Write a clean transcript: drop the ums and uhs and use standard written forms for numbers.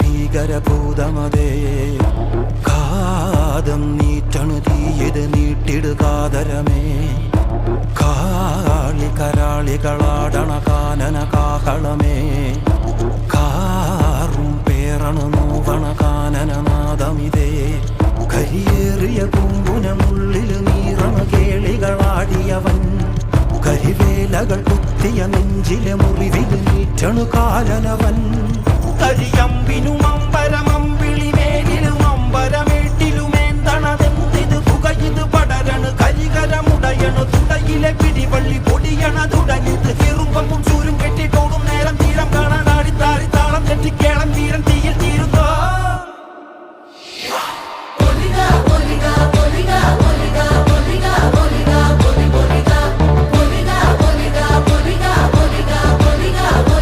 ഭീകരഭൂതമതേ കാതം നീറ്റണു തീയത് നീട്ടിടുകാതരമേ കാളി കരാളികളാടണ കാനന കാഹളമേ കാറും പേറണു നോവണ കാനനനാദമിതേ കരിയേറിയ പൂമ്പുനമുള്ളില് നീറണ കേളികളാടിയവൻ കരിവേലകൾ കുത്തിയ നെഞ്ചിലെ മുറിവില് നീറ്റണു കാലനവൻ കരിയമ്പിനും അമ്പരമമ്പിളിമേലിലും അമ്പരമേട്ടിലുമേന്തണതെന്തിത് പുകയിത് പടരണു കരികരമുടയണു തുടയിലെ പിടിവള്ളി പൊടിയണ തുടങ്ങിത് എറുമ്പും ചൂരും കെട്ടിട്ടോടും